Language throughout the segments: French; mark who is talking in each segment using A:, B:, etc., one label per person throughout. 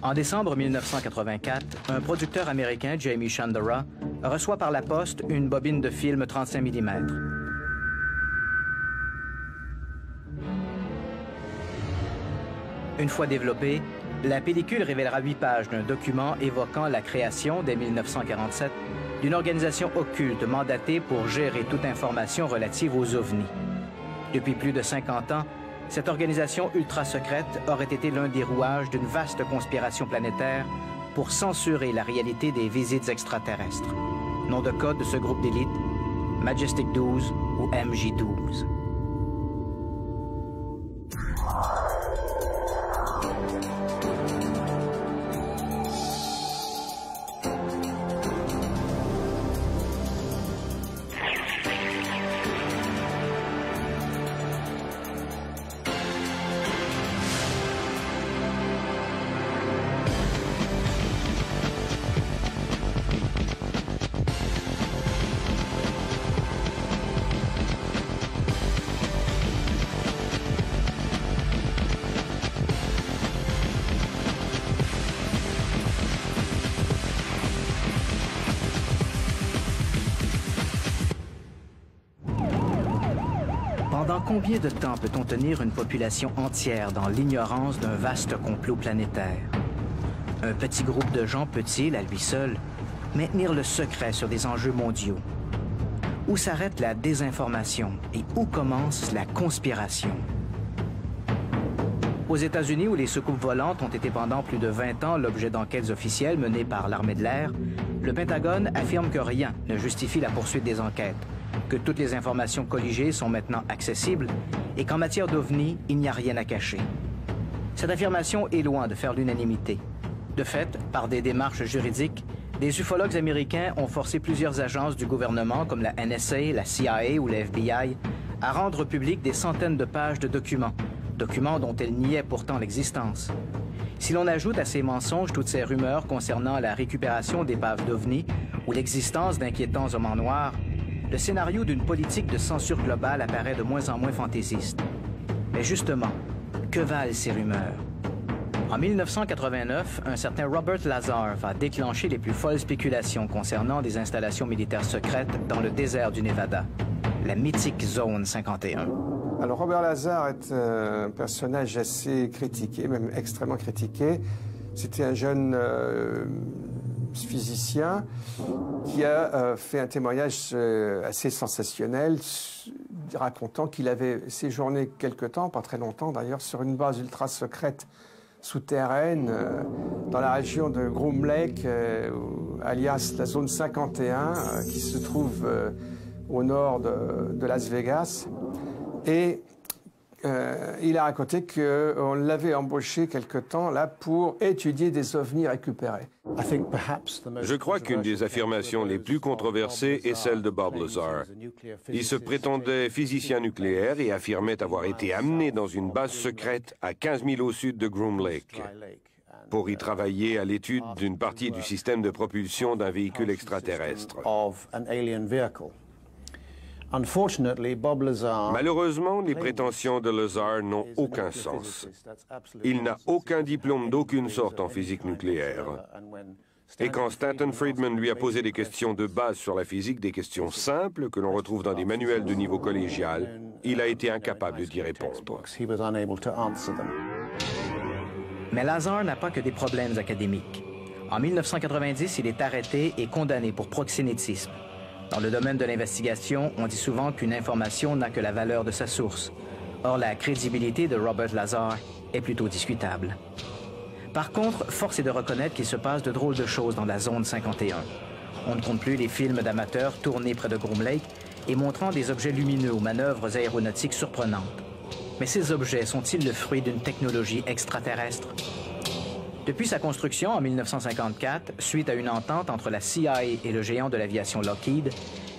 A: En décembre 1984, un producteur américain, Jamie Shandora, reçoit par la poste une bobine de film 35 mm. Une fois développée, la pellicule révélera 8 pages d'un document évoquant la création, dès 1947, d'une organisation occulte mandatée pour gérer toute information relative aux ovnis. Depuis plus de 50 ans, cette organisation ultra-secrète aurait été l'un des rouages d'une vaste conspiration planétaire pour censurer la réalité des visites extraterrestres. Nom de code de ce groupe d'élite, Majestic 12 ou MJ-12. Pendant combien de temps peut-on tenir une population entière dans l'ignorance d'un vaste complot planétaire? Un petit groupe de gens peut-il, à lui seul, maintenir le secret sur des enjeux mondiaux? Où s'arrête la désinformation et où commence la conspiration? Aux États-Unis, où les soucoupes volantes ont été pendant plus de 20 ans l'objet d'enquêtes officielles menées par l'armée de l'air, le Pentagone affirme que rien ne justifie la poursuite des enquêtes, que toutes les informations colligées sont maintenant accessibles et qu'en matière d'OVNI, il n'y a rien à cacher. Cette affirmation est loin de faire l'unanimité. De fait, par des démarches juridiques, des ufologues américains ont forcé plusieurs agences du gouvernement comme la NSA, la CIA ou la FBI à rendre public des centaines de pages de documents dont elles niaient pourtant l'existence. Si l'on ajoute à ces mensonges toutes ces rumeurs concernant la récupération d'épaves d'OVNI ou l'existence d'inquiétants hommes en noir, le scénario d'une politique de censure globale apparaît de moins en moins fantaisiste. Mais justement, que valent ces rumeurs? En 1989, un certain Robert Lazar va déclencher les plus folles spéculations concernant des installations militaires secrètes dans le désert du Nevada, la mythique Zone 51.
B: Alors Robert Lazar est un personnage assez critiqué, même extrêmement critiqué. C'était un jeune physicien qui a fait un témoignage assez sensationnel racontant qu'il avait séjourné quelque temps, pas très longtemps d'ailleurs, sur une base ultra secrète souterraine dans la région de Groom Lake, alias la zone 51, qui se trouve au nord de Las Vegas. Et il a raconté qu'on l'avait embauché quelque temps là pour étudier des ovnis récupérés.
C: Je crois qu'une des affirmations les plus controversées est celle de Bob Lazar. Il se prétendait physicien nucléaire et affirmait avoir été amené dans une base secrète à 15 000 au sud de Groom Lake pour y travailler à l'étude d'une partie du système de propulsion d'un véhicule extraterrestre. Malheureusement, les prétentions de Lazar n'ont aucun sens. Il n'a aucun diplôme d'aucune sorte en physique nucléaire. Et quand Stanton Friedman lui a posé des questions de base sur la physique, des questions simples que l'on retrouve dans des manuels de niveau collégial, il a été incapable d'y répondre.
A: Mais Lazar n'a pas que des problèmes académiques. En 1990, il est arrêté et condamné pour proxénétisme. Dans le domaine de l'investigation, on dit souvent qu'une information n'a que la valeur de sa source. Or, la crédibilité de Robert Lazar est plutôt discutable. Par contre, force est de reconnaître qu'il se passe de drôles de choses dans la zone 51. On ne compte plus les films d'amateurs tournés près de Groom Lake et montrant des objets lumineux aux manœuvres aéronautiques surprenantes. Mais ces objets sont-ils le fruit d'une technologie extraterrestre? Depuis sa construction en 1954, suite à une entente entre la CIA et le géant de l'aviation Lockheed,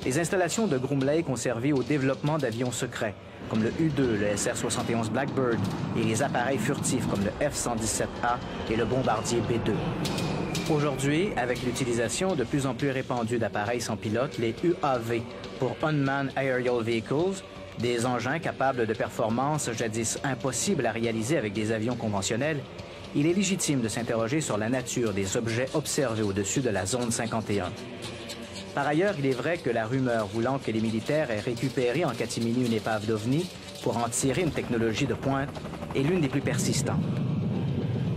A: les installations de Groom Lake ont servi au développement d'avions secrets, comme le U-2, le SR-71 Blackbird, et les appareils furtifs comme le F-117A et le bombardier B-2. Aujourd'hui, avec l'utilisation de plus en plus répandue d'appareils sans pilote, les UAV pour Unmanned Aerial Vehicles, des engins capables de performances jadis impossibles à réaliser avec des avions conventionnels, il est légitime de s'interroger sur la nature des objets observés au-dessus de la zone 51. Par ailleurs, il est vrai que la rumeur voulant que les militaires aient récupéré en catimini une épave d'OVNI pour en tirer une technologie de pointe est l'une des plus persistantes.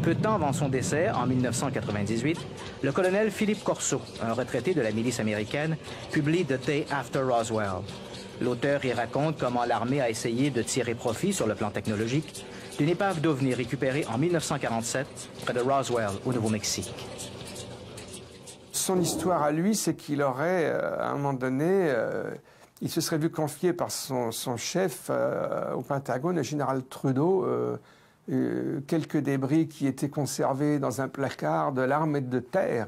A: Peu de temps avant son décès, en 1998, le colonel Philippe Corso, un retraité de la milice américaine, publie The Day After Roswell. L'auteur y raconte comment l'armée a essayé de tirer profit sur le plan technologique d'une épave d'OVNI récupérée en 1947 près de Roswell, au Nouveau-Mexique.
B: Son histoire à lui, c'est qu'il aurait, à un moment donné, il se serait vu confier par son chef au Pentagone, le général Trudeau, quelques débris qui étaient conservés dans un placard de l'armée de terre.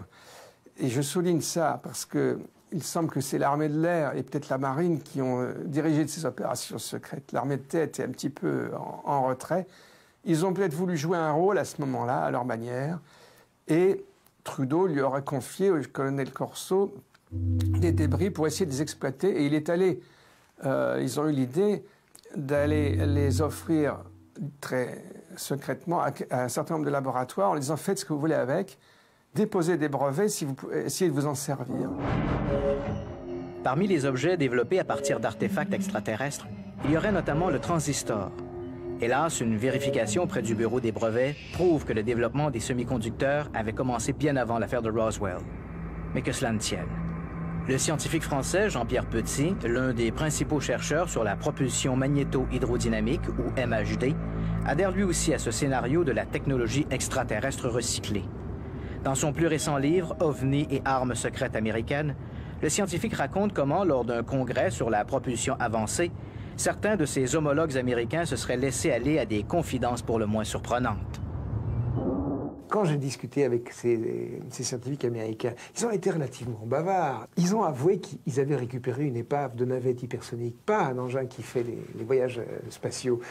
B: Et je souligne ça parce qu'il semble que c'est l'armée de l'air et peut-être la marine qui ont dirigé ces opérations secrètes. L'armée de terre était un petit peu en retrait. Ils ont peut-être voulu jouer un rôle à ce moment-là, à leur manière. Et Trudeau lui aurait confié au colonel Corso des débris pour essayer de les exploiter. Et il est allé, ils ont eu l'idée d'aller les offrir très secrètement à un certain nombre de laboratoires en les disant faites ce que vous voulez avec, déposez des brevets si vous pouvez essayer de vous en servir.
A: Parmi les objets développés à partir d'artefacts extraterrestres, il y aurait notamment le transistor. Hélas, une vérification auprès du bureau des brevets prouve que le développement des semi-conducteurs avait commencé bien avant l'affaire de Roswell. Mais que cela ne tienne. Le scientifique français Jean-Pierre Petit, l'un des principaux chercheurs sur la propulsion magnéto-hydrodynamique, ou MHD, adhère lui aussi à ce scénario de la technologie extraterrestre recyclée. Dans son plus récent livre « OVNI et armes secrètes américaines », le scientifique raconte comment, lors d'un congrès sur la propulsion avancée, certains de ses homologues américains se seraient laissés aller à des confidences pour le moins surprenantes.
D: Quand j'ai discuté avec ces scientifiques américains, ils ont été relativement bavards. Ils ont avoué qu'ils avaient récupéré une épave de navette hypersonique, pas un engin qui fait les voyages spatiaux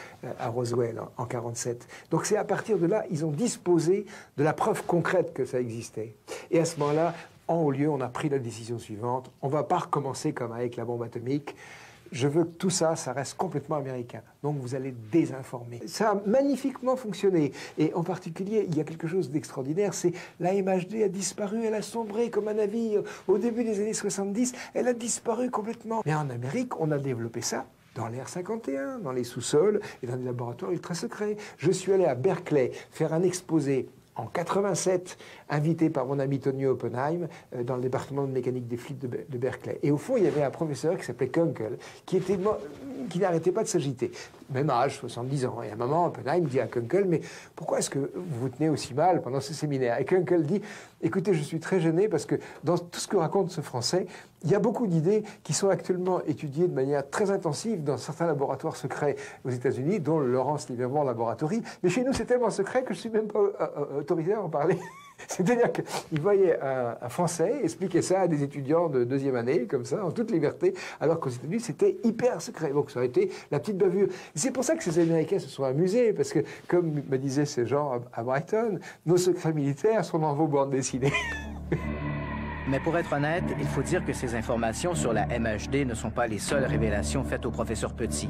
D: à Roswell en 1947. Donc c'est à partir de là, ils ont disposé de la preuve concrète que ça existait. Et à ce moment-là, en haut lieu, on a pris la décision suivante. On ne va pas recommencer comme avec la bombe atomique. Je veux que tout ça, ça reste complètement américain. Donc vous allez désinformer. Ça a magnifiquement fonctionné. Et en particulier, il y a quelque chose d'extraordinaire, c'est la MHD a disparu, elle a sombré comme un navire. Au début des années 70, elle a disparu complètement. Mais en Amérique, on a développé ça dans l'Air 51, dans les sous-sols et dans des laboratoires ultra secrets. Je suis allé à Berkeley faire un exposé en 87, invité par mon ami Tony Oppenheim dans le département de mécanique des flips de Berkeley. Et au fond, il y avait un professeur qui s'appelait Kunkel, qui n'arrêtait pas de s'agiter. Même âge, 70 ans. Et à un moment, Oppenheim dit à Kunkel, mais pourquoi est-ce que vous vous tenez aussi mal pendant ce séminaire? Et Kunkel dit, écoutez, je suis très gêné parce que dans tout ce que raconte ce Français, il y a beaucoup d'idées qui sont actuellement étudiées de manière très intensive dans certains laboratoires secrets aux États-Unis, dont le Lawrence Livermore Laboratory. Mais chez nous, c'est tellement secret que je ne suis même pas autorisé à en parler. C'est-à-dire qu'il voyait un Français expliquer ça à des étudiants de deuxième année, comme ça, en toute liberté, alors qu'aux États-Unis, c'était hyper secret. Donc ça a été la petite bavure. C'est pour ça que ces Américains se sont amusés, parce que, comme me disaient ces gens à Brighton, nos secrets militaires sont dans vos bandes dessinées.
A: Mais pour être honnête, il faut dire que ces informations sur la MHD ne sont pas les seules révélations faites au professeur Petit.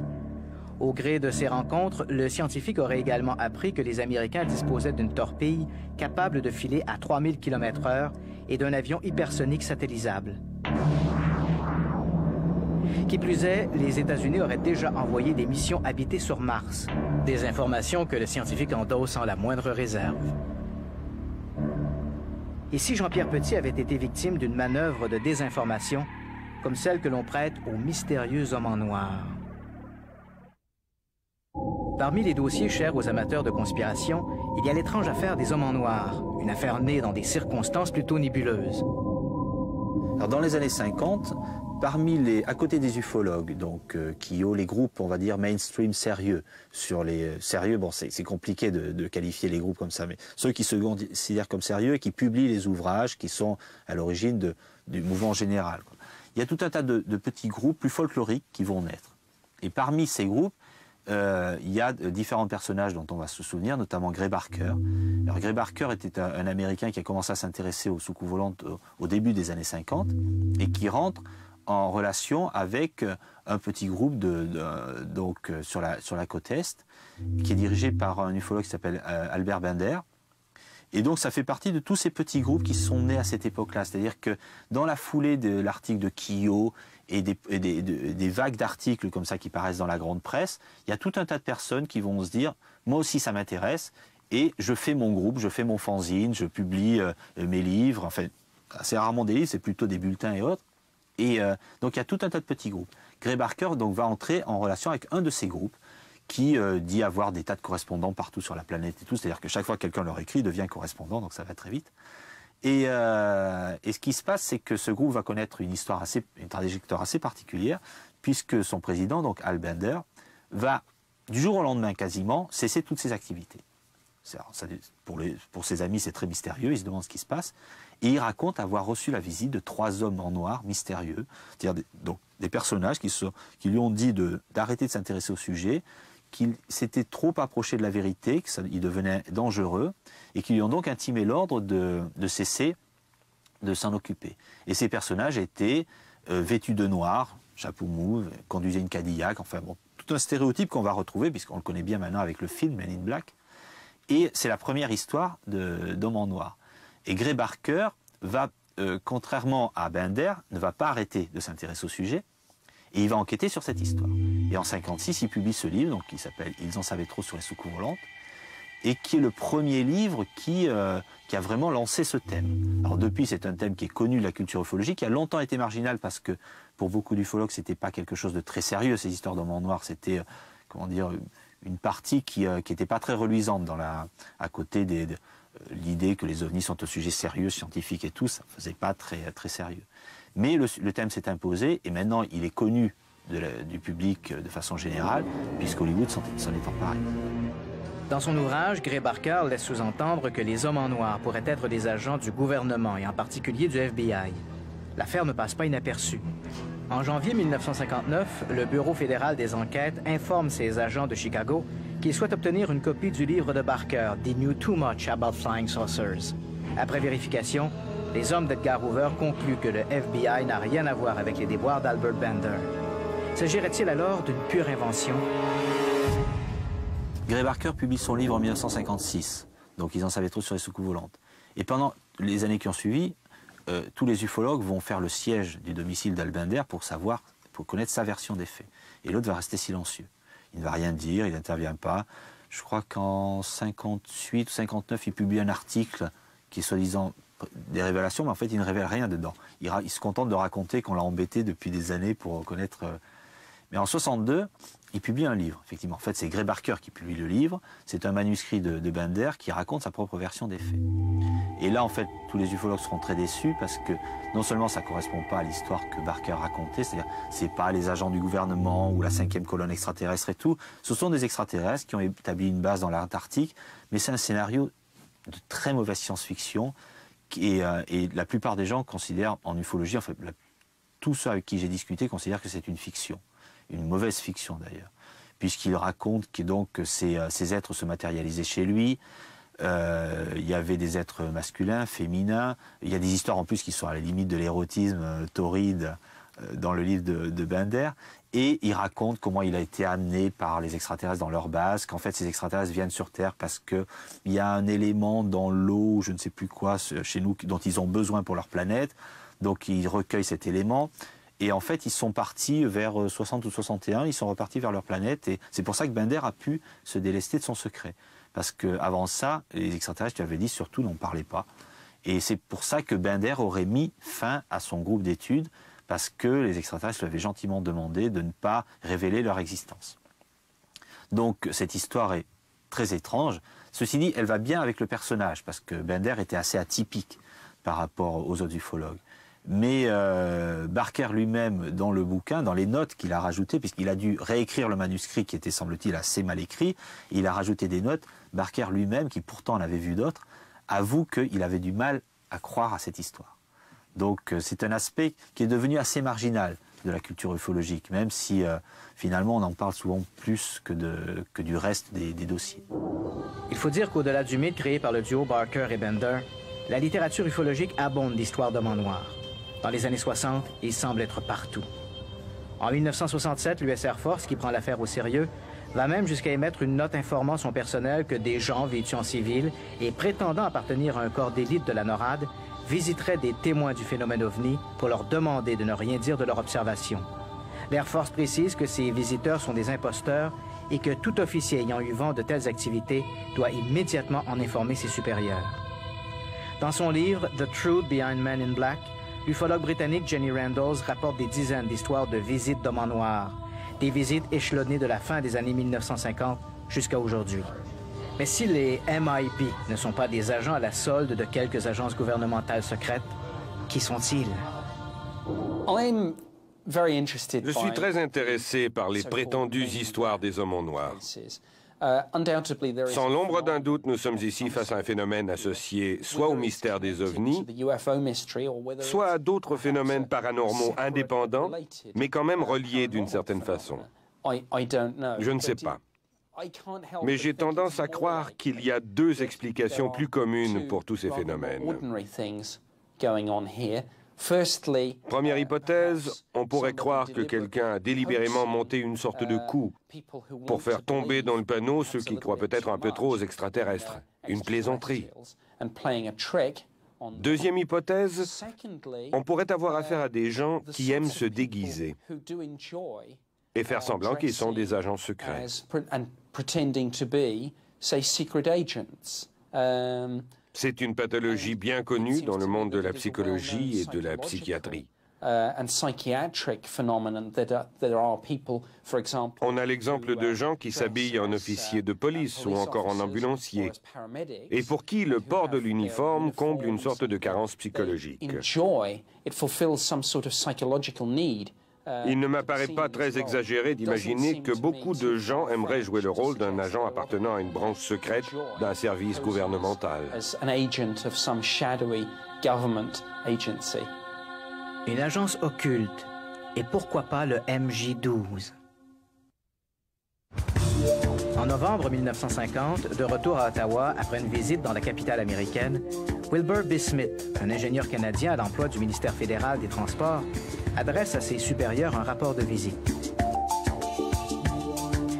A: Au gré de ces rencontres, le scientifique aurait également appris que les Américains disposaient d'une torpille capable de filer à 3000 km/h et d'un avion hypersonique satellisable. Qui plus est, les États-Unis auraient déjà envoyé des missions habitées sur Mars. Des informations que le scientifique endosse sans la moindre réserve. Et si Jean-Pierre Petit avait été victime d'une manœuvre de désinformation, comme celle que l'on prête au mystérieux homme en noir? Parmi les dossiers chers aux amateurs de conspiration, il y a l'étrange affaire des hommes en noir, une affaire née dans des circonstances plutôt nébuleuses.
E: Alors dans les années 50, à côté des ufologues, donc qui ont les groupes, on va dire mainstream sérieux, sur les sérieux, bon c'est compliqué de qualifier les groupes comme ça, mais ceux qui se considèrent comme sérieux et qui publient les ouvrages qui sont à l'origine du mouvement général, quoi. Il y a tout un tas de petits groupes plus folkloriques qui vont naître. Et parmi ces groupes, il y a différents personnages dont on va se souvenir, notamment Gray Barker. Alors Gray Barker était un Américain qui a commencé à s'intéresser aux soucoupes volantes au début des années 50 et qui rentre en relation avec un petit groupe donc sur la côte Est, qui est dirigé par un ufologue qui s'appelle Albert Bender, Et donc ça fait partie de tous ces petits groupes qui sont nés à cette époque-là. C'est-à-dire que dans la foulée de l'article de Keogh et des vagues d'articles comme ça qui paraissent dans la grande presse, il y a tout un tas de personnes qui vont se dire « moi aussi ça m'intéresse et je fais mon groupe, je fais mon fanzine, je publie mes livres ». Enfin, c'est rarement des livres, c'est plutôt des bulletins et autres. Et donc il y a tout un tas de petits groupes. Gray Barker donc, va entrer en relation avec un de ces groupes qui dit avoir des tas de correspondants partout sur la planète et tout. C'est-à-dire que chaque fois que quelqu'un leur écrit, il devient correspondant, donc ça va très vite. Et ce qui se passe, c'est que ce groupe va connaître une trajectoire assez particulière, puisque son président, donc Al Bender, va, du jour au lendemain quasiment, cesser toutes ses activités. Pour ses amis, c'est très mystérieux, ils se demandent ce qui se passe. Et il raconte avoir reçu la visite de 3 hommes en noir mystérieux, c'est-à-dire des personnages qui lui ont dit d'arrêter de s'intéresser au sujet, qu'il s'était trop approché de la vérité, qu'il devenait dangereux, et qui lui ont donc intimé l'ordre de cesser de s'en occuper. Et ces personnages étaient vêtus de noir, chapeau mou, conduisaient une Cadillac, enfin bon, tout un stéréotype qu'on va retrouver, puisqu'on le connaît bien maintenant avec le film Men in Black. Et c'est la première histoire d'Homme en noir. Et Gray Barker va, contrairement à Bender, ne va pas arrêter de s'intéresser au sujet, et il va enquêter sur cette histoire. Et en 1956, il publie ce livre, donc, qui s'appelle « Ils en savaient trop sur les soucoupes volantes », et qui est le premier livre qui a vraiment lancé ce thème. Alors depuis, c'est un thème qui est connu de la culture ufologique, qui a longtemps été marginal, parce que pour beaucoup d'ufologues, c'était pas quelque chose de très sérieux, ces histoires d'hommes en noir, c'était, comment dire, une partie qui n'était pas très reluisante à côté de l'idée que les ovnis sont un sujet sérieux, scientifique et tout, ça ne faisait pas très, très sérieux. Mais le thème s'est imposé et maintenant il est connu du public de façon générale, puisqu'Hollywood s'en est emparé.
A: Dans son ouvrage, Gray Barker laisse sous-entendre que les hommes en noir pourraient être des agents du gouvernement et en particulier du FBI. L'affaire ne passe pas inaperçue. En janvier 1959, le Bureau fédéral des enquêtes informe ses agents de Chicago qu'ils souhaitent obtenir une copie du livre de Barker, « They Knew Too Much About Flying Saucers ». Après vérification, les hommes d'Edgar Hoover concluent que le FBI n'a rien à voir avec les déboires d'Albert Bender. S'agirait-il alors d'une pure invention?
E: Gray Barker publie son livre en 1956, donc Ils en savaient trop sur les soucoupes volantes. Et pendant les années qui ont suivi, tous les ufologues vont faire le siège du domicile d'Al Bender pour connaître sa version des faits. Et l'autre va rester silencieux. Il ne va rien dire, il n'intervient pas. Je crois qu'en 58 ou 59, il publie un article qui est soi-disant des révélations, mais en fait, il ne révèle rien dedans. Il se contente de raconter qu'on l'a embêté depuis des années pour connaître... Mais en 62, il publie un livre, effectivement. En fait, c'est Gray Barker qui publie le livre. C'est un manuscrit de Bender qui raconte sa propre version des faits. Et là, en fait, tous les ufologues seront très déçus parce que non seulement ça ne correspond pas à l'histoire que Barker racontait, c'est-à-dire c'est pas les agents du gouvernement ou la 5e colonne extraterrestre et tout. Ce sont des extraterrestres qui ont établi une base dans l'Antarctique, mais c'est un scénario de très mauvaise science-fiction et la plupart des gens considèrent en ufologie, en fait, tous ceux avec qui j'ai discuté considèrent que c'est une fiction. Une mauvaise fiction d'ailleurs, puisqu'il raconte que ces êtres se matérialisaient chez lui, il y avait des êtres masculins, féminins, il y a des histoires en plus qui sont à la limite de l'érotisme torride dans le livre de Bender, et il raconte comment il a été amené par les extraterrestres dans leur base, qu'en fait ces extraterrestres viennent sur Terre parce qu'il y a un élément dans l'eau, je ne sais plus quoi, chez nous, dont ils ont besoin pour leur planète, donc ils recueillent cet élément. Et en fait, ils sont partis vers 60 ou 61, ils sont repartis vers leur planète. Et c'est pour ça que Bender a pu se délester de son secret. Parce qu'avant ça, les extraterrestres, tu avais dit, surtout n'en parlaient pas. Et c'est pour ça que Bender aurait mis fin à son groupe d'études, parce que les extraterrestres lui avaient gentiment demandé de ne pas révéler leur existence. Donc cette histoire est très étrange. Ceci dit, elle va bien avec le personnage, parce que Bender était assez atypique par rapport aux autres ufologues. Mais Barker lui-même, dans le bouquin, dans les notes qu'il a rajoutées, puisqu'il a dû réécrire le manuscrit qui était, semble-t-il, assez mal écrit, il a rajouté des notes. Barker lui-même, qui pourtant en avait vu d'autres, avoue qu'il avait du mal à croire à cette histoire. Donc c'est un aspect qui est devenu assez marginal de la culture ufologique, même si finalement on en parle souvent plus que du reste des dossiers.
A: Il faut dire qu'au-delà du mythe créé par le duo Barker et Bender, la littérature ufologique abonde d'histoires d'hommes en noir. Dans les années 60, il semble être partout. En 1967, l'US Air Force, qui prend l'affaire au sérieux, va même jusqu'à émettre une note informant son personnel que des gens vêtus en civil et prétendant appartenir à un corps d'élite de la NORAD visiteraient des témoins du phénomène OVNI pour leur demander de ne rien dire de leur observation. L'Air Force précise que ces visiteurs sont des imposteurs et que tout officier ayant eu vent de telles activités doit immédiatement en informer ses supérieurs. Dans son livre « The Truth Behind Men in Black », l'ufologue britannique Jenny Randles rapporte des dizaines d'histoires de visites d'hommes en noir, des visites échelonnées de la fin des années 1950 jusqu'à aujourd'hui. Mais si les MIB ne sont pas des agents à la solde de quelques agences gouvernementales secrètes, qui sont-ils?
C: Je suis très intéressé par les prétendues histoires des hommes en noir. Sans l'ombre d'un doute, nous sommes ici face à un phénomène associé soit au mystère des ovnis, soit à d'autres phénomènes paranormaux indépendants, mais quand même reliés d'une certaine façon. Je ne sais pas. Mais j'ai tendance à croire qu'il y a deux explications plus communes pour tous ces phénomènes. Première hypothèse, on pourrait croire que quelqu'un a délibérément monté une sorte de coup pour faire tomber dans le panneau ceux qui croient peut-être un peu trop aux extraterrestres. Une plaisanterie. Deuxième hypothèse, on pourrait avoir affaire à des gens qui aiment se déguiser et faire semblant qu'ils sont des agents secrets. C'est une pathologie bien connue dans le monde de la psychologie et de la psychiatrie. On a l'exemple de gens qui s'habillent en officiers de police ou encore en ambulanciers, et pour qui le port de l'uniforme comble une sorte de carence psychologique. Il ne m'apparaît pas très exagéré d'imaginer que beaucoup de gens aimeraient jouer le rôle d'un agent appartenant à une branche secrète d'un service gouvernemental.
A: Une agence occulte, et pourquoi pas le MJ-12? En novembre 1950, de retour à Ottawa après une visite dans la capitale américaine, Wilbur B. Smith, un ingénieur canadien à l'emploi du ministère fédéral des Transports, adresse à ses supérieurs un rapport de visite.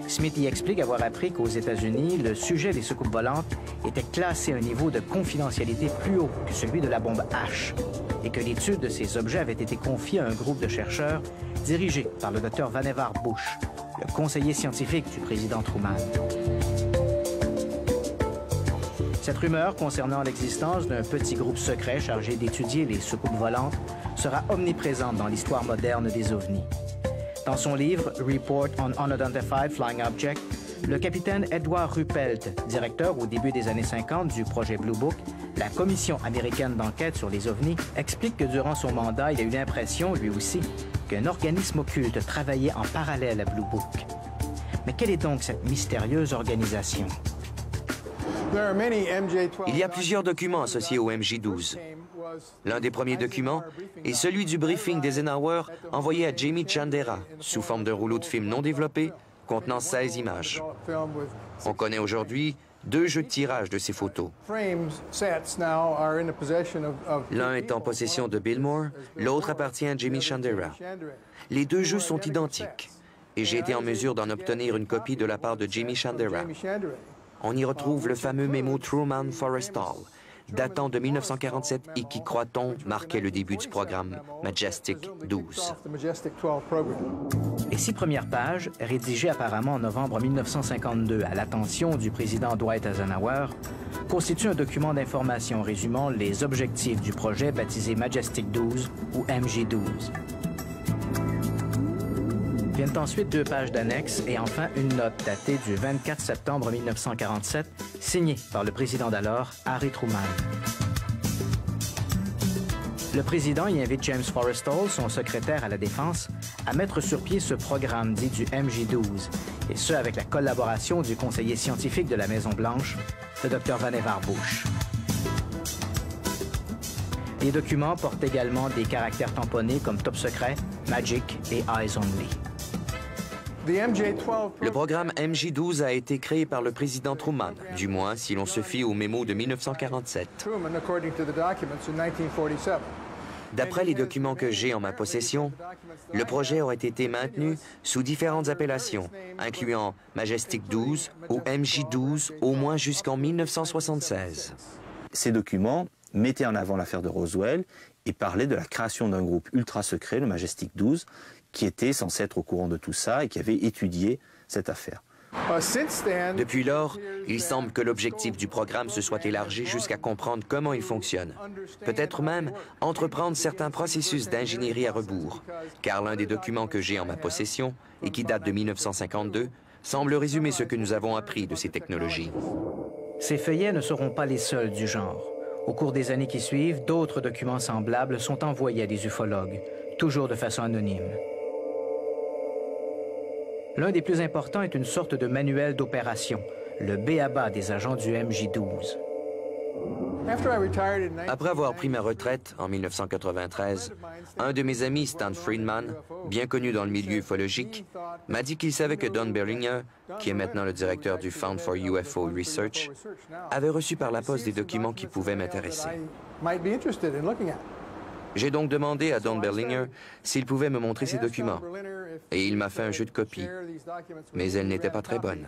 A: Smith y explique avoir appris qu'aux États-Unis, le sujet des soucoupes volantes était classé à un niveau de confidentialité plus haut que celui de la bombe H et que l'étude de ces objets avait été confiée à un groupe de chercheurs dirigé par le Dr Vannevar Bush, le conseiller scientifique du président Truman. Cette rumeur concernant l'existence d'un petit groupe secret chargé d'étudier les soucoupes volantes sera omniprésente dans l'histoire moderne des ovnis. Dans son livre « Report on Unidentified Flying Object », le capitaine Edward Ruppelt, directeur au début des années 50 du projet Blue Book, la commission américaine d'enquête sur les ovnis, explique que durant son mandat, il a eu l'impression, lui aussi, qu'un organisme occulte travaillait en parallèle à Blue Book. Mais quelle est donc cette mystérieuse organisation?
F: Il y a plusieurs documents associés au MJ-12. L'un des premiers documents est celui du briefing d'Eisenhower envoyé à Jimmy Chandera sous forme d'un rouleau de film non développé contenant 16 images. On connaît aujourd'hui 2 jeux de tirage de ces photos. L'un est en possession de Bill Moore, l'autre appartient à Jimmy Chandera. Les 2 jeux sont identiques et j'ai été en mesure d'en obtenir une copie de la part de Jimmy Chandera. On y retrouve le fameux mémo Truman-Forrestal, datant de 1947 et qui, croit-on, marquait le début du programme Majestic 12.
A: Les 6 premières pages, rédigées apparemment en novembre 1952 à l'attention du président Dwight Eisenhower, constituent un document d'information résumant les objectifs du projet baptisé Majestic 12 ou MJ-12. Viennent ensuite 2 pages d'annexes et enfin une note datée du 24 septembre 1947, signée par le président d'alors, Harry Truman. Le président y invite James Forrestal, son secrétaire à la Défense, à mettre sur pied ce programme dit du MJ-12, et ce avec la collaboration du conseiller scientifique de la Maison-Blanche, le Dr Vannevar Bush. Les documents portent également des caractères tamponnés comme Top Secret, Magic et Eyes Only.
F: Le programme MJ-12 a été créé par le président Truman, du moins si l'on se fie au mémo de 1947. D'après les documents que j'ai en ma possession, le projet aurait été maintenu sous différentes appellations, incluant Majestic 12 ou MJ12 au moins jusqu'en 1976.
E: Ces documents mettaient en avant l'affaire de Roswell et parlaient de la création d'un groupe ultra secret, le Majestic 12, qui était censé être au courant de tout ça et qui avait étudié cette affaire.
F: Depuis lors, il semble que l'objectif du programme se soit élargi jusqu'à comprendre comment il fonctionne. Peut-être même entreprendre certains processus d'ingénierie à rebours, car l'un des documents que j'ai en ma possession, et qui date de 1952, semble résumer ce que nous avons appris de ces technologies.
A: Ces feuillets ne seront pas les seuls du genre. Au cours des années qui suivent, d'autres documents semblables sont envoyés à des ufologues, toujours de façon anonyme. L'un des plus importants est une sorte de manuel d'opération, le b.a.-ba des agents du MJ12.
F: Après avoir pris ma retraite en 1993, un de mes amis, Stan Friedman, bien connu dans le milieu ufologique, m'a dit qu'il savait que Don Berlinger, qui est maintenant le directeur du Fund for UFO Research, avait reçu par la poste des documents qui pouvaient m'intéresser. J'ai donc demandé à Don Berlinger s'il pouvait me montrer ces documents, et il m'a fait un jeu de copies, mais elles n'étaient pas très bonnes.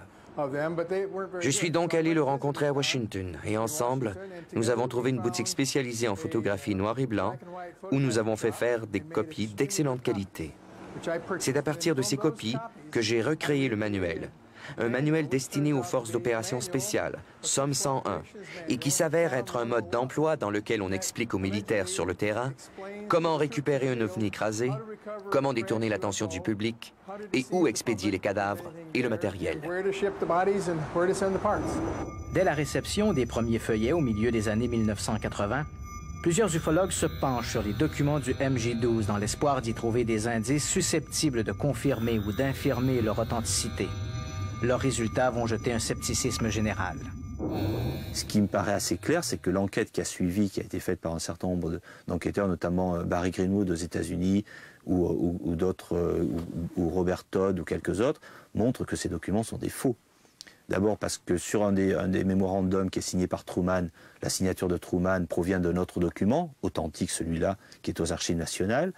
F: Je suis donc allé le rencontrer à Washington, et ensemble, nous avons trouvé une boutique spécialisée en photographie noir et blanc, où nous avons fait faire des copies d'excellente qualité. C'est à partir de ces copies que j'ai recréé le manuel. Un manuel destiné aux forces d'opération spéciales, SOM 101, et qui s'avère être un mode d'emploi dans lequel on explique aux militaires sur le terrain comment récupérer un ovni écrasé, comment détourner l'attention du public et où expédier les cadavres et le matériel.
A: Dès la réception des premiers feuillets au milieu des années 1980, plusieurs ufologues se penchent sur les documents du MJ12 dans l'espoir d'y trouver des indices susceptibles de confirmer ou d'infirmer leur authenticité. Leurs résultats vont jeter un scepticisme général.
E: Ce qui me paraît assez clair, c'est que l'enquête qui a suivi, qui a été faite par un certain nombre d'enquêteurs, notamment Barry Greenwood aux États-Unis ou d'autres, ou Robert Todd ou quelques autres, montre que ces documents sont des faux. D'abord parce que sur un des mémorandums qui est signé par Truman, la signature de Truman provient d'un autre document, authentique celui-là, qui est aux Archives nationales,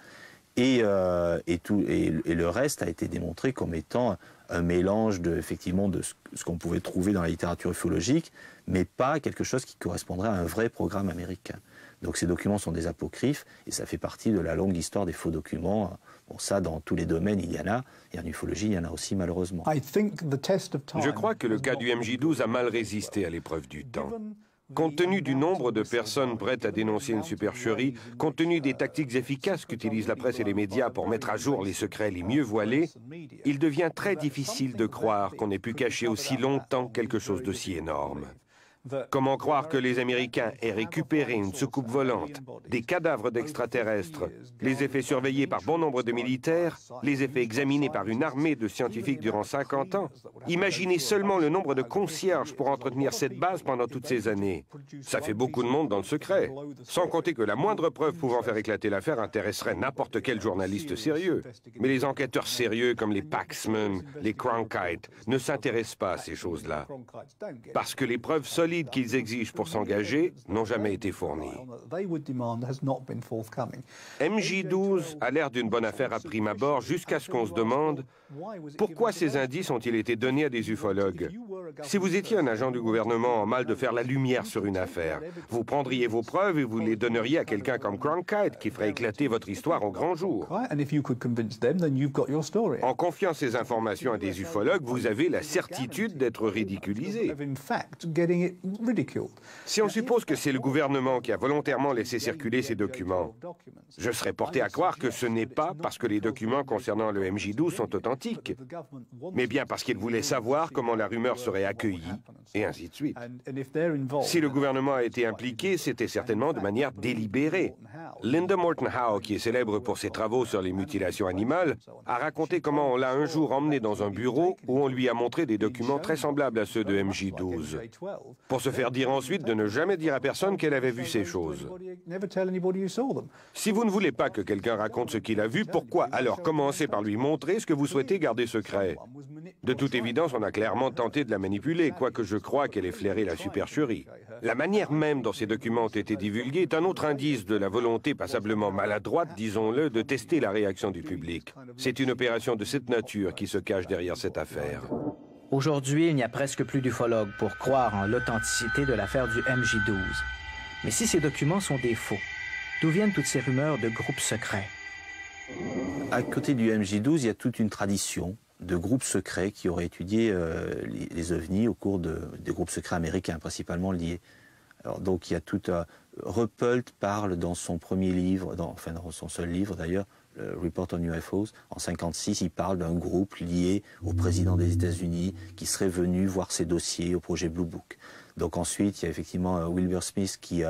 E: et le reste a été démontré comme étant un mélange effectivement de ce qu'on pouvait trouver dans la littérature ufologique, mais pas quelque chose qui correspondrait à un vrai programme américain. Donc ces documents sont des apocryphes, et ça fait partie de la longue histoire des faux documents. Bon, ça, dans tous les domaines, il y en a, et en ufologie, il y en a aussi, malheureusement.
C: Je crois que le cas du MJ12 a mal résisté à l'épreuve du temps. Compte tenu du nombre de personnes prêtes à dénoncer une supercherie, compte tenu des tactiques efficaces qu'utilisent la presse et les médias pour mettre à jour les secrets les mieux voilés, il devient très difficile de croire qu'on ait pu cacher aussi longtemps quelque chose de si énorme. Comment croire que les Américains aient récupéré une soucoupe volante, des cadavres d'extraterrestres, les effets surveillés par bon nombre de militaires, les effets examinés par une armée de scientifiques durant 50 ans? Imaginez seulement le nombre de concierges pour entretenir cette base pendant toutes ces années. Ça fait beaucoup de monde dans le secret. Sans compter que la moindre preuve pouvant faire éclater l'affaire intéresserait n'importe quel journaliste sérieux. Mais les enquêteurs sérieux comme les Paxman, les Cronkite ne s'intéressent pas à ces choses-là. Parce que les preuves solides qu'ils exigent pour s'engager n'ont jamais été fournis. MJ12 a l'air d'une bonne affaire à prime abord jusqu'à ce qu'on se demande pourquoi ces indices ont-ils été donnés à des ufologues. Si vous étiez un agent du gouvernement en mal de faire la lumière sur une affaire, vous prendriez vos preuves et vous les donneriez à quelqu'un comme Cronkite qui ferait éclater votre histoire au grand jour. En confiant ces informations à des ufologues, vous avez la certitude d'être ridiculisé. Si on suppose que c'est le gouvernement qui a volontairement laissé circuler ces documents, je serais porté à croire que ce n'est pas parce que les documents concernant le MJ12 sont authentiques, mais bien parce qu'ils voulaient savoir comment la rumeur serait accueillie, et ainsi de suite. Si le gouvernement a été impliqué, c'était certainement de manière délibérée. Linda Moulton Howe, qui est célèbre pour ses travaux sur les mutilations animales, a raconté comment on l'a un jour emmené dans un bureau où on lui a montré des documents très semblables à ceux de MJ12. pour se faire dire ensuite de ne jamais dire à personne qu'elle avait vu ces choses. Si vous ne voulez pas que quelqu'un raconte ce qu'il a vu, pourquoi alors commencer par lui montrer ce que vous souhaitez garder secret? De toute évidence, on a clairement tenté de la manipuler, quoique je crois qu'elle ait flairé la supercherie. La manière même dont ces documents ont été divulgués est un autre indice de la volonté passablement maladroite, disons-le, de tester la réaction du public. C'est une opération de cette nature qui se cache derrière cette affaire.
A: Aujourd'hui, il n'y a presque plus d'ufologues pour croire en l'authenticité de l'affaire du MJ12. Mais si ces documents sont des faux, d'où viennent toutes ces rumeurs de groupes secrets?
E: À côté du MJ12, il y a toute une tradition de groupes secrets qui auraient étudié les ovnis au cours des groupes secrets américains, principalement liés. Alors, donc il y a tout... Ruppelt parle dans son premier livre, dans son seul livre d'ailleurs, le Report on UFOs, en 1956, il parle d'un groupe lié au président des États-Unis qui serait venu voir ses dossiers au projet Blue Book. Donc ensuite, il y a effectivement Wilbur Smith qui,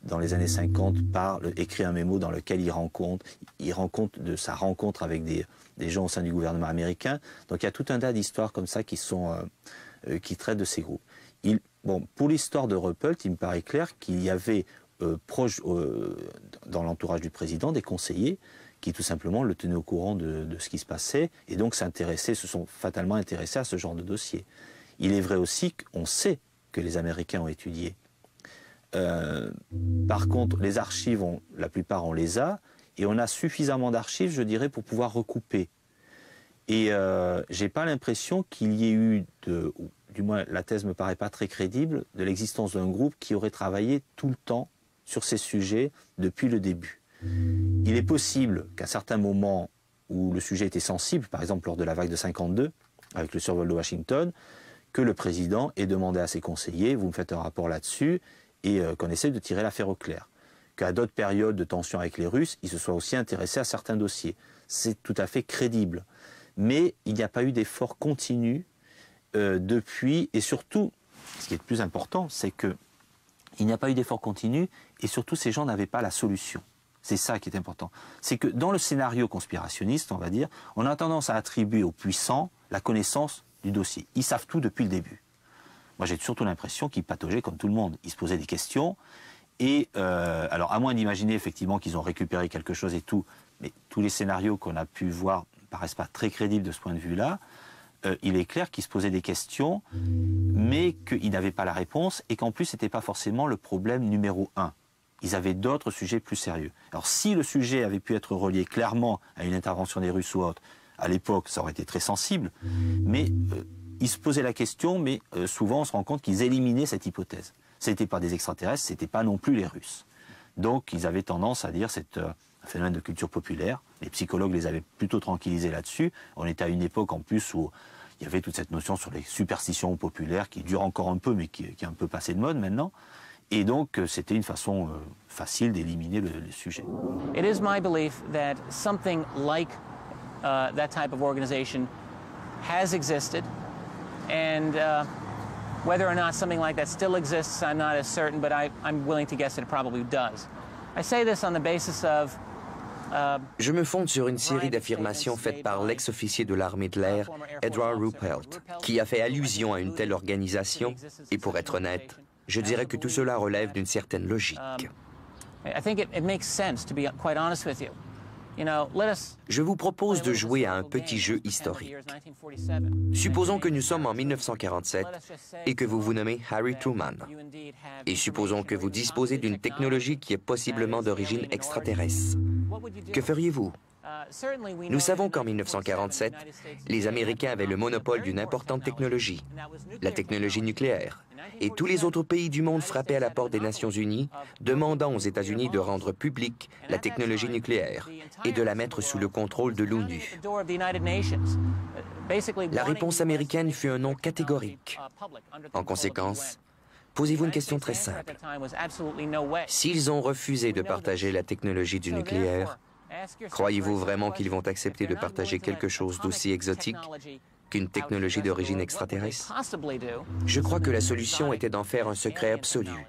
E: dans les années 50, écrit un mémo dans lequel il rend compte de sa rencontre avec des gens au sein du gouvernement américain. Donc il y a tout un tas d'histoires comme ça qui traitent de ces groupes. Pour l'histoire de Ruppelt, il me paraît clair qu'il y avait dans l'entourage du président des conseillers qui tout simplement le tenaient au courant de ce qui se passait et donc se sont fatalement intéressés à ce genre de dossier. Il est vrai aussi qu'on sait que les Américains ont étudié. Par contre, les archives, la plupart on les a, et on a suffisamment d'archives, je dirais, pour pouvoir recouper. Et j'ai pas l'impression qu'il y ait eu, du moins la thèse me paraît pas très crédible, de l'existence d'un groupe qui aurait travaillé tout le temps sur ces sujets depuis le début. Il est possible qu'à certains moments où le sujet était sensible, par exemple lors de la vague de 52, avec le survol de Washington, que le président ait demandé à ses conseillers, vous me faites un rapport là-dessus, et qu'on essaie de tirer l'affaire au clair. Qu'à d'autres périodes de tension avec les Russes, il se soit aussi intéressé à certains dossiers. C'est tout à fait crédible. Mais il n'y a pas eu d'effort continu depuis, et surtout, ce qui est le plus important, c'est qu'il n'y a pas eu d'effort continu, et surtout ces gens n'avaient pas la solution. C'est ça qui est important. C'est que dans le scénario conspirationniste, on va dire, on a tendance à attribuer aux puissants la connaissance du dossier. Ils savent tout depuis le début. Moi, j'ai surtout l'impression qu'ils pataugeaient comme tout le monde. Ils se posaient des questions. Et alors, à moins d'imaginer effectivement qu'ils ont récupéré quelque chose et tout, mais tous les scénarios qu'on a pu voir ne paraissent pas très crédibles de ce point de vue-là, il est clair qu'ils se posaient des questions, mais qu'ils n'avaient pas la réponse et qu'en plus, ce n'était pas forcément le problème numéro 1. Ils avaient d'autres sujets plus sérieux. Alors si le sujet avait pu être relié clairement à une intervention des Russes ou autre, à l'époque, ça aurait été très sensible, mais ils se posaient la question, mais souvent on se rend compte qu'ils éliminaient cette hypothèse. Ce n'était pas des extraterrestres, ce n'était pas non plus les Russes. Donc ils avaient tendance à dire c'est un phénomène de culture populaire. Les psychologues les avaient plutôt tranquillisés là-dessus. On était à une époque en plus où il y avait toute cette notion sur les superstitions populaires qui dure encore un peu, mais qui est un peu passée de mode maintenant. Et donc, c'était une façon facile d'éliminer le sujet.
G: It is my belief that something like that type of organization has existed, and whether or not something like that still exists, I'm not as certain, but I'm willing to guess that it probably does. I say this on the basis of
F: Je me fonde sur une série d'affirmations faites par l'ex-officier de l'armée de l'air, Edward Ruppelt, qui a fait allusion à une telle organisation, et pour être honnête, je dirais que tout cela relève d'une certaine logique. Je vous propose de jouer à un petit jeu historique. Supposons que nous sommes en 1947 et que vous vous nommez Harry Truman. Et supposons que vous disposez d'une technologie qui est possiblement d'origine extraterrestre. Que feriez-vous? Nous savons qu'en 1947, les Américains avaient le monopole d'une importante technologie, la technologie nucléaire, et tous les autres pays du monde frappaient à la porte des Nations Unies, demandant aux États-Unis de rendre publique la technologie nucléaire et de la mettre sous le contrôle de l'ONU. La réponse américaine fut un non catégorique. En conséquence, posez-vous une question très simple. S'ils ont refusé de partager la technologie du nucléaire, croyez-vous vraiment qu'ils vont accepter de partager quelque chose d'aussi exotique qu'une technologie d'origine extraterrestre? Je crois que la solution était d'en faire un secret absolu,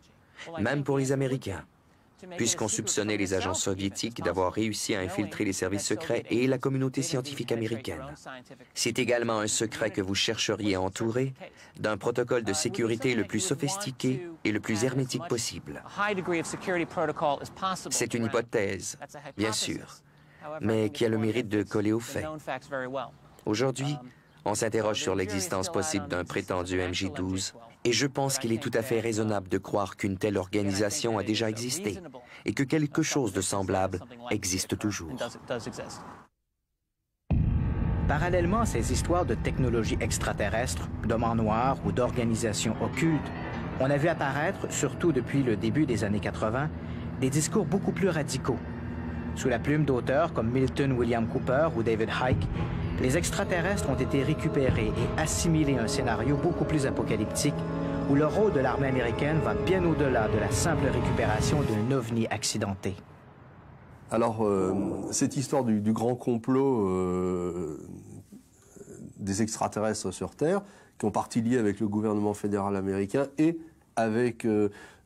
F: même pour les Américains. puisqu'on soupçonnait les agents soviétiques d'avoir réussi à infiltrer les services secrets et la communauté scientifique américaine. C'est également un secret que vous chercheriez à entourer d'un protocole de sécurité le plus sophistiqué et le plus hermétique possible. C'est une hypothèse, bien sûr, mais qui a le mérite de coller aux faits. Aujourd'hui, on s'interroge sur l'existence possible d'un prétendu MJ-12, et je pense qu'il est tout à fait raisonnable de croire qu'une telle organisation a déjà existé et que quelque chose de semblable existe toujours.
A: Parallèlement à ces histoires de technologie extraterrestre, d'hommes en noir ou d'organisations occultes, on a vu apparaître, surtout depuis le début des années 80, des discours beaucoup plus radicaux. Sous la plume d'auteurs comme Milton William Cooper ou David Icke, les extraterrestres ont été récupérés et assimilés à un scénario beaucoup plus apocalyptique où le rôle de l'armée américaine va bien au-delà de la simple récupération d'un ovni accidenté.
H: Alors, cette histoire du grand complot des extraterrestres sur Terre, qui ont partie liée avec le gouvernement fédéral américain et avec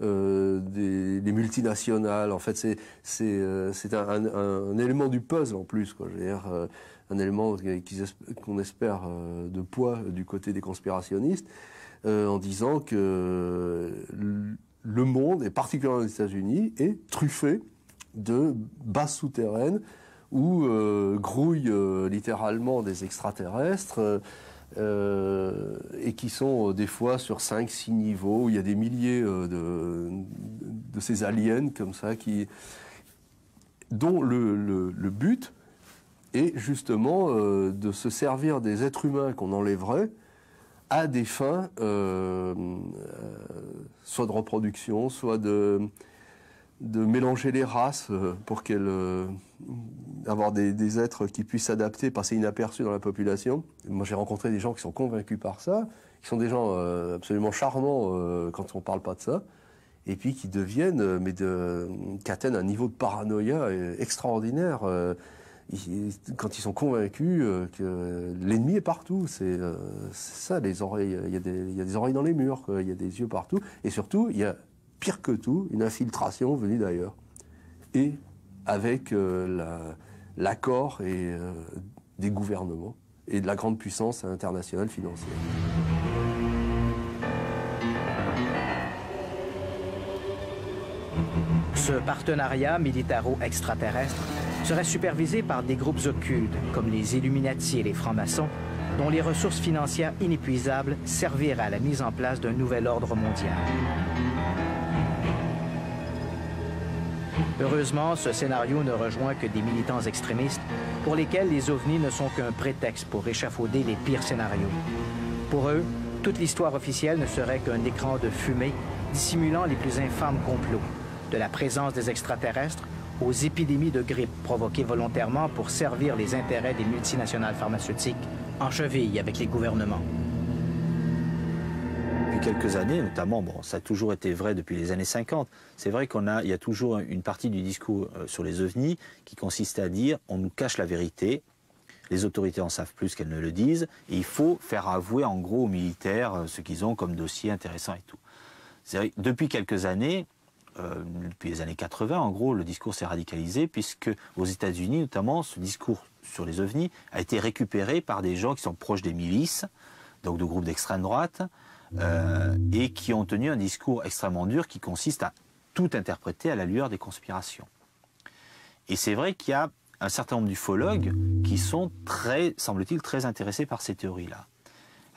H: des multinationales. En fait, c'est un élément du puzzle en plus, quoi. Je veux dire, un élément qu'on espère de poids du côté des conspirationnistes, en disant que le monde, et particulièrement les États-Unis, est truffé de bases souterraines où grouillent littéralement des extraterrestres et qui sont des fois sur 5-6 niveaux, où il y a des milliers de ces aliens comme ça, dont le but est justement de se servir des êtres humains qu'on enlèverait à des fins soit de reproduction, soit de mélanger les races pour avoir des êtres qui puissent s'adapter, passer inaperçus dans la population. Moi, j'ai rencontré des gens qui sont convaincus par ça, qui sont des gens absolument charmants quand on ne parle pas de ça, et puis qui deviennent, qui atteignent un niveau de paranoïa extraordinaire quand ils sont convaincus que l'ennemi est partout. C'est ça, les oreilles. Il y a des oreilles dans les murs, quoi. Il y a des yeux partout, et surtout, il y a pire que tout, une infiltration venue d'ailleurs. Et avec l'accord des gouvernements et de la grande puissance internationale financière.
A: Ce partenariat militaro-extraterrestre serait supervisé par des groupes occultes, comme les Illuminati et les francs-maçons, dont les ressources financières inépuisables serviraient à la mise en place d'un nouvel ordre mondial. Heureusement, ce scénario ne rejoint que des militants extrémistes pour lesquels les ovnis ne sont qu'un prétexte pour échafauder les pires scénarios. Pour eux, toute l'histoire officielle ne serait qu'un écran de fumée dissimulant les plus infâmes complots, de la présence des extraterrestres aux épidémies de grippe provoquées volontairement pour servir les intérêts des multinationales pharmaceutiques en cheville avec les gouvernements.
E: Depuis quelques années, notamment, bon, ça a toujours été vrai depuis les années 50, c'est vrai il y a toujours une partie du discours sur les ovnis qui consiste à dire on nous cache la vérité, les autorités en savent plus qu'elles ne le disent, et il faut faire avouer en gros aux militaires ce qu'ils ont comme dossier intéressant et tout. C'est vrai, depuis quelques années, depuis les années 80, en gros, le discours s'est radicalisé, puisque aux États-Unis, notamment, ce discours sur les ovnis a été récupéré par des gens qui sont proches des milices, donc de groupes d'extrême droite, et qui ont tenu un discours extrêmement dur qui consiste à tout interpréter à la lueur des conspirations. Et c'est vrai qu'il y a un certain nombre d'ufologues qui sont semble-t-il, très intéressés par ces théories-là.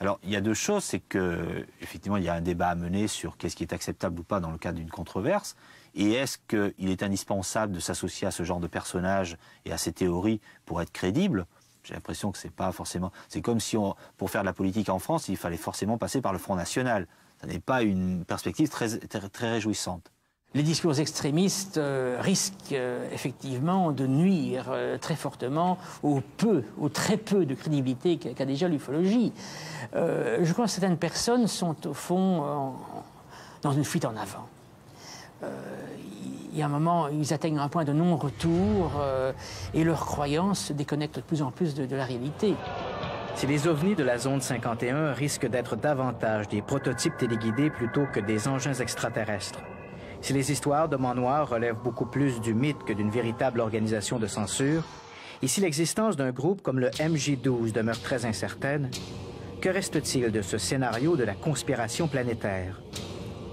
E: Alors, il y a deux choses, c'est que, effectivement, il y a un débat à mener sur qu'est-ce qui est acceptable ou pas dans le cadre d'une controverse, et est-ce qu'il est indispensable de s'associer à ce genre de personnages et à ces théories pour être crédible. J'ai l'impression que c'est pas forcément... C'est comme si, pour faire de la politique en France, il fallait forcément passer par le Front National. Ça n'est pas une perspective très réjouissante.
I: Les discours extrémistes risquent effectivement de nuire très fortement au très peu de crédibilité qu'a déjà l'ufologie. Je crois que certaines personnes sont au fond dans une fuite en avant. Il y a un moment, ils atteignent un point de non-retour et leurs croyances se déconnectent de plus en plus de la réalité.
A: Si les ovnis de la zone 51 risquent d'être davantage des prototypes téléguidés plutôt que des engins extraterrestres, Si les histoires d'Hommes Noirs relèvent beaucoup plus du mythe que d'une véritable organisation de censure, et si l'existence d'un groupe comme le MJ12 demeure très incertaine, que reste-t-il de ce scénario de la conspiration planétaire?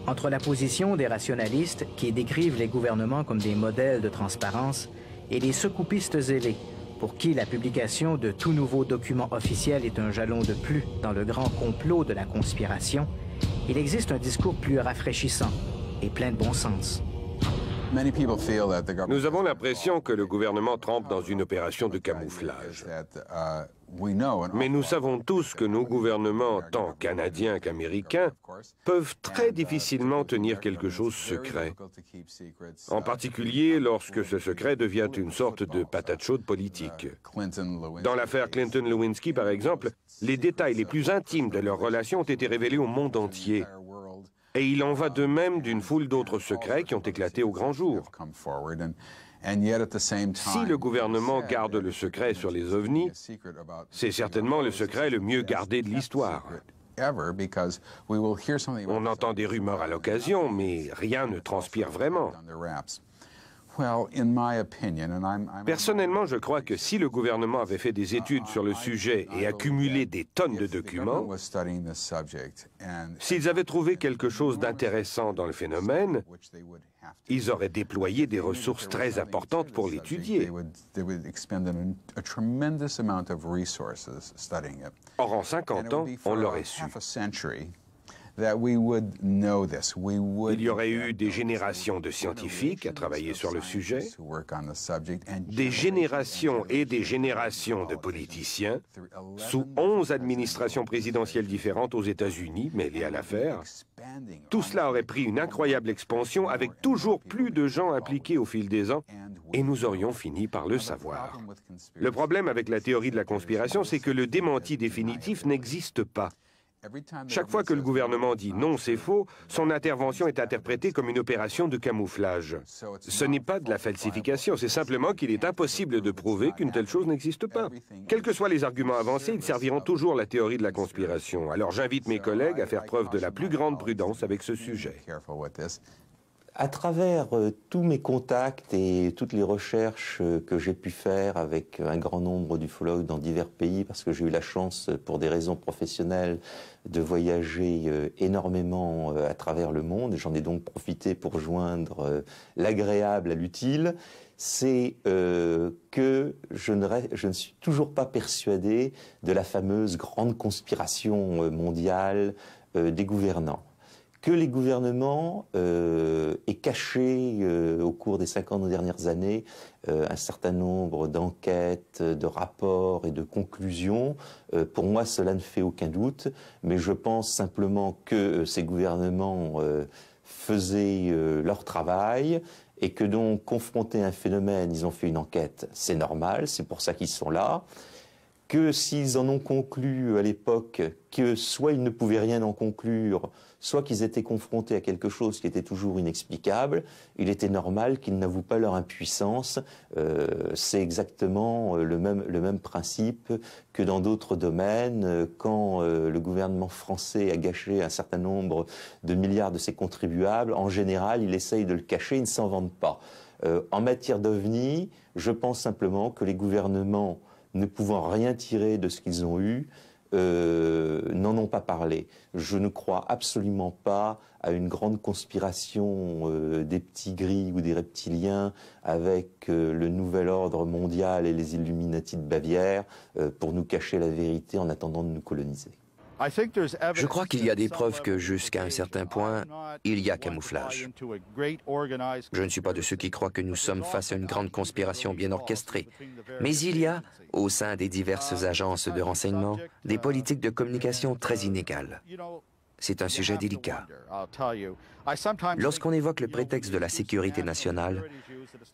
A: Entre la position des rationalistes qui décrivent les gouvernements comme des modèles de transparence et les secoupistes zélés, pour qui la publication de tout nouveau document officiel est un jalon de plus dans le grand complot de la conspiration, il existe un discours plus rafraîchissant et plein de bon sens.
C: Nous avons l'impression que le gouvernement trempe dans une opération de camouflage. Mais nous savons tous que nos gouvernements, tant canadiens qu'américains, peuvent très difficilement tenir quelque chose secret. En particulier lorsque ce secret devient une sorte de patate chaude politique. Dans l'affaire Clinton-Lewinsky, par exemple, les détails les plus intimes de leur relation ont été révélés au monde entier. Et il en va de même d'une foule d'autres secrets qui ont éclaté au grand jour. Si le gouvernement garde le secret sur les ovnis, c'est certainement le secret le mieux gardé de l'histoire. On entend des rumeurs à l'occasion, mais rien ne transpire vraiment. Personnellement, je crois que si le gouvernement avait fait des études sur le sujet et accumulé des tonnes de documents, s'ils avaient trouvé quelque chose d'intéressant dans le phénomène, ils auraient déployé des ressources très importantes pour l'étudier. Or, en 50 ans, on l'aurait su. Il y aurait eu des générations de scientifiques à travailler sur le sujet, des générations et des générations de politiciens, sous 11 administrations présidentielles différentes aux États-Unis mêlées à l'affaire. Tout cela aurait pris une incroyable expansion avec toujours plus de gens impliqués au fil des ans, et nous aurions fini par le savoir. Le problème avec la théorie de la conspiration, c'est que le démenti définitif n'existe pas. Chaque fois que le gouvernement dit non, c'est faux, son intervention est interprétée comme une opération de camouflage. Ce n'est pas de la falsification, c'est simplement qu'il est impossible de prouver qu'une telle chose n'existe pas. Quels que soient les arguments avancés, ils serviront toujours la théorie de la conspiration. Alors j'invite mes collègues à faire preuve de la plus grande prudence avec ce sujet.
E: À travers tous mes contacts et toutes les recherches que j'ai pu faire avec un grand nombre d'ufologues dans divers pays, parce que j'ai eu la chance, pour des raisons professionnelles, de voyager énormément à travers le monde, et j'en ai donc profité pour joindre l'agréable à l'utile, c'est que je ne suis toujours pas persuadé de la fameuse grande conspiration mondiale des gouvernants. Que les gouvernements aient caché au cours des 50 dernières années un certain nombre d'enquêtes, de rapports et de conclusions, pour moi cela ne fait aucun doute, mais je pense simplement que ces gouvernements faisaient leur travail et que donc confrontés à un phénomène, ils ont fait une enquête, c'est normal, c'est pour ça qu'ils sont là. Que s'ils en ont conclu à l'époque que soit ils ne pouvaient rien en conclure, soit qu'ils étaient confrontés à quelque chose qui était toujours inexplicable, il était normal qu'ils n'avouent pas leur impuissance. C'est exactement le même principe que dans d'autres domaines. Quand le gouvernement français a gâché un certain nombre de milliards de ses contribuables, en général, il essaye de le cacher, il ne s'en vante pas. En matière d'OVNI, je pense simplement que les gouvernements, ne pouvant rien tirer de ce qu'ils ont eu, n'en ont pas parlé. Je ne crois absolument pas à une grande conspiration des petits gris ou des reptiliens avec le nouvel ordre mondial et les Illuminati de Bavière pour nous cacher la vérité en attendant de nous coloniser.
F: Je crois qu'il y a des preuves que, jusqu'à un certain point, il y a camouflage. Je ne suis pas de ceux qui croient que nous sommes face à une grande conspiration bien orchestrée. Mais il y a, au sein des diverses agences de renseignement, des politiques de communication très inégales. C'est un sujet délicat. Lorsqu'on évoque le prétexte de la sécurité nationale,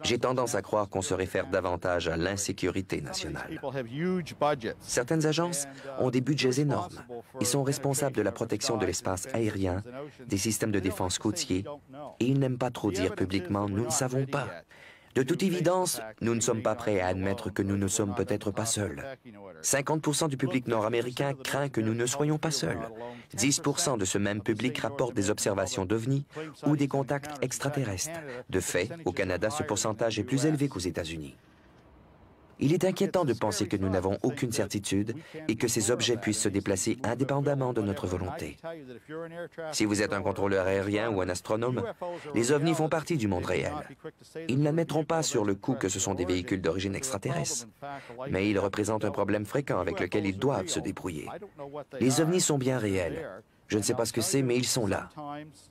F: j'ai tendance à croire qu'on se réfère davantage à l'insécurité nationale. Certaines agences ont des budgets énormes et sont responsables de la protection de l'espace aérien, des systèmes de défense côtiers, et ils n'aiment pas trop dire publiquement « nous ne savons pas ». De toute évidence, nous ne sommes pas prêts à admettre que nous ne sommes peut-être pas seuls. 50% du public nord-américain craint que nous ne soyons pas seuls. 10% de ce même public rapporte des observations d'OVNI ou des contacts extraterrestres. De fait, au Canada, ce pourcentage est plus élevé qu'aux États-Unis. Il est inquiétant de penser que nous n'avons aucune certitude et que ces objets puissent se déplacer indépendamment de notre volonté. Si vous êtes un contrôleur aérien ou un astronome, les ovnis font partie du monde réel. Ils n'admettront pas sur le coup que ce sont des véhicules d'origine extraterrestre, mais ils représentent un problème fréquent avec lequel ils doivent se débrouiller. Les ovnis sont bien réels. Je ne sais pas ce que c'est, mais ils sont là.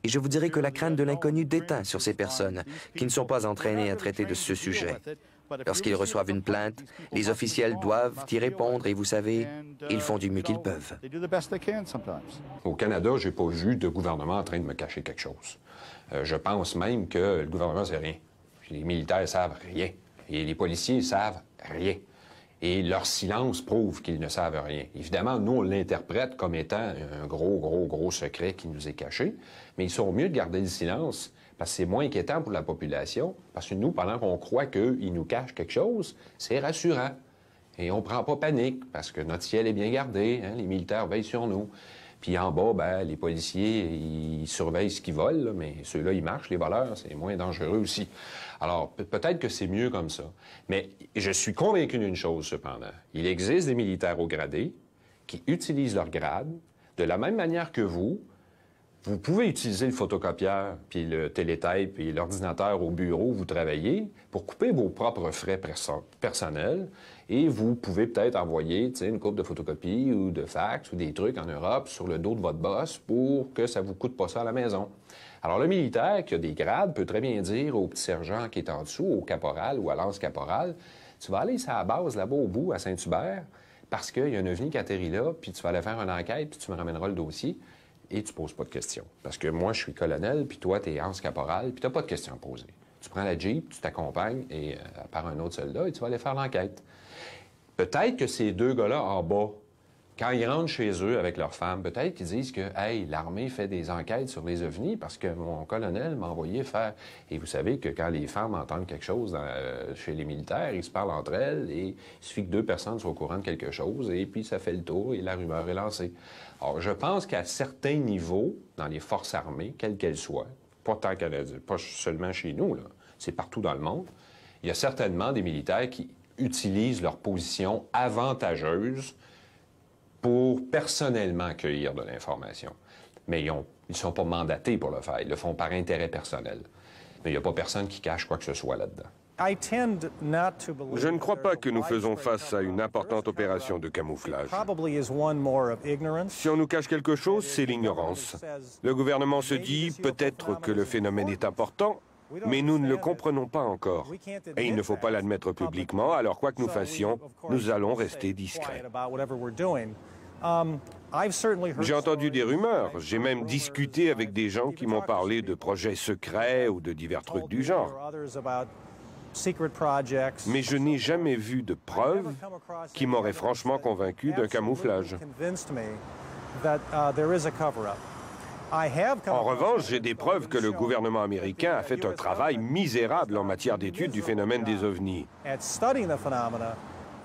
F: Et je vous dirais que la crainte de l'inconnu déteint sur ces personnes qui ne sont pas entraînées à traiter de ce sujet. Lorsqu'ils reçoivent une plainte, les officiels doivent y répondre et vous savez, ils font du mieux qu'ils peuvent.
J: Au Canada, je n'ai pas vu de gouvernement en train de me cacher quelque chose. Je pense même que le gouvernement ne sait rien. Les militaires savent rien. Et les policiers savent rien. Et leur silence prouve qu'ils ne savent rien. Évidemment, nous, on l'interprète comme étant un gros secret qui nous est caché, mais ils sont mieux de garder le silence parce que c'est moins inquiétant pour la population, parce que nous, pendant qu'on croit qu'ils nous cachent quelque chose, c'est rassurant. Et on ne prend pas panique, parce que notre ciel est bien gardé, hein, les militaires veillent sur nous. Puis en bas, ben, les policiers, ils surveillent ce qu'ils volent, là, mais ceux-là, ils marchent, les voleurs, c'est moins dangereux aussi. Alors, peut-être que c'est mieux comme ça. Mais je suis convaincu d'une chose, cependant. Il existe des militaires au gradé qui utilisent leur grade de la même manière que vous. Vous pouvez utiliser le photocopieur, puis le télétype, puis l'ordinateur au bureau où vous travaillez pour couper vos propres frais personnels et vous pouvez peut-être envoyer une coupe de photocopies ou de fax ou des trucs en Europe sur le dos de votre boss pour que ça ne vous coûte pas ça à la maison. Alors, le militaire qui a des grades peut très bien dire au petit sergent qui est en dessous, au caporal ou à lance-caporal, tu vas aller à la base là-bas au bout, à Saint-Hubert, parce qu'il y a un ovni qui atterrit là, puis tu vas aller faire une enquête, puis tu me ramèneras le dossier. Et tu ne poses pas de questions. Parce que moi, je suis colonel, puis toi, tu es Hans-Caporal, puis tu n'as pas de questions à poser. Tu prends la Jeep, tu t'accompagnes et par un autre soldat et tu vas aller faire l'enquête. Peut-être que ces deux gars-là en bas, quand ils rentrent chez eux avec leurs femmes, peut-être qu'ils disent que « Hey, l'armée fait des enquêtes sur les ovnis parce que mon colonel m'a envoyé faire... » Et vous savez que quand les femmes entendent quelque chose chez les militaires, ils se parlent entre elles et il suffit que deux personnes soient au courant de quelque chose et puis ça fait le tour et la rumeur est lancée. Alors, je pense qu'à certains niveaux, dans les forces armées, quelles qu'elles soient, pas tant canadiennes, pas seulement chez nous, là, c'est partout dans le monde, il y a certainement des militaires qui utilisent leur position avantageuse pour personnellement cueillir de l'information. Mais ils ne sont pas mandatés pour le faire. Ils le font par intérêt personnel. Mais il n'y a pas personne qui cache quoi que ce soit là-dedans.
C: Je ne crois pas que nous faisons face à une importante opération de camouflage. Si on nous cache quelque chose, c'est l'ignorance. Le gouvernement se dit peut-être que le phénomène est important, mais nous ne le comprenons pas encore. Et il ne faut pas l'admettre publiquement, alors quoi que nous fassions, nous allons rester discrets. J'ai entendu des rumeurs, j'ai même discuté avec des gens qui m'ont parlé de projets secrets ou de divers trucs du genre. Mais je n'ai jamais vu de preuves qui m'auraient franchement convaincu d'un camouflage. En revanche, j'ai des preuves que le gouvernement américain a fait un travail misérable en matière d'étude du phénomène des ovnis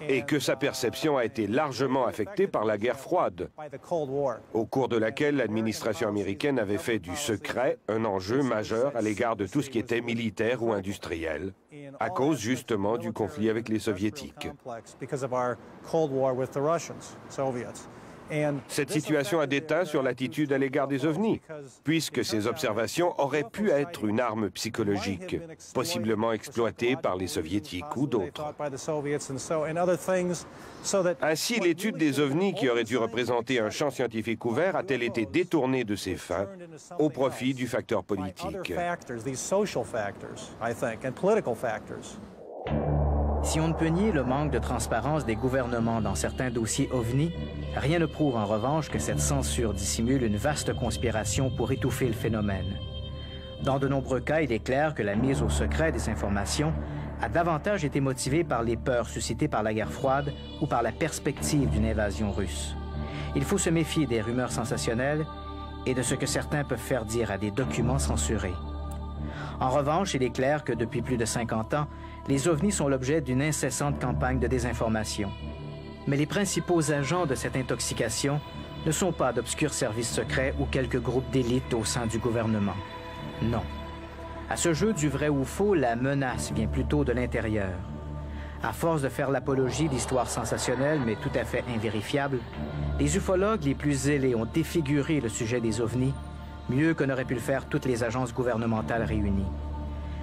C: et que sa perception a été largement affectée par la guerre froide, au cours de laquelle l'administration américaine avait fait du secret un enjeu majeur à l'égard de tout ce qui était militaire ou industriel, à cause justement du conflit avec les Soviétiques. Cette situation a déteint sur l'attitude à l'égard des ovnis, puisque ces observations auraient pu être une arme psychologique, possiblement exploitée par les Soviétiques ou d'autres. Ainsi, l'étude des ovnis qui aurait dû représenter un champ scientifique ouvert a-t-elle été détournée de ses fins au profit du facteur politique.
A: Si on ne peut nier le manque de transparence des gouvernements dans certains dossiers OVNI, rien ne prouve en revanche que cette censure dissimule une vaste conspiration pour étouffer le phénomène. Dans de nombreux cas, il est clair que la mise au secret des informations a davantage été motivée par les peurs suscitées par la guerre froide ou par la perspective d'une invasion russe. Il faut se méfier des rumeurs sensationnelles et de ce que certains peuvent faire dire à des documents censurés. En revanche, il est clair que depuis plus de 50 ans, les ovnis sont l'objet d'une incessante campagne de désinformation. Mais les principaux agents de cette intoxication ne sont pas d'obscurs services secrets ou quelques groupes d'élite au sein du gouvernement. Non. À ce jeu du vrai ou faux, la menace vient plutôt de l'intérieur. À force de faire l'apologie d'histoires sensationnelles mais tout à fait invérifiables, les ufologues les plus zélés ont défiguré le sujet des ovnis, mieux que n'auraient pu le faire toutes les agences gouvernementales réunies.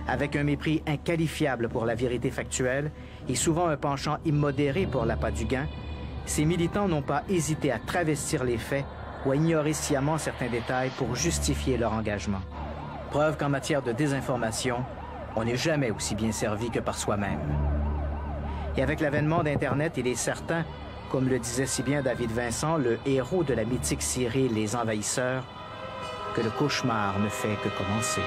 A: Avec un mépris inqualifiable pour la vérité factuelle et souvent un penchant immodéré pour l'appât du gain, ces militants n'ont pas hésité à travestir les faits ou à ignorer sciemment certains détails pour justifier leur engagement. Preuve qu'en matière de désinformation, on n'est jamais aussi bien servi que par soi-même. Et avec l'avènement d'Internet, il est certain, comme le disait si bien David Vincent, le héros de la mythique série Les Envahisseurs, que le cauchemar ne fait que commencer.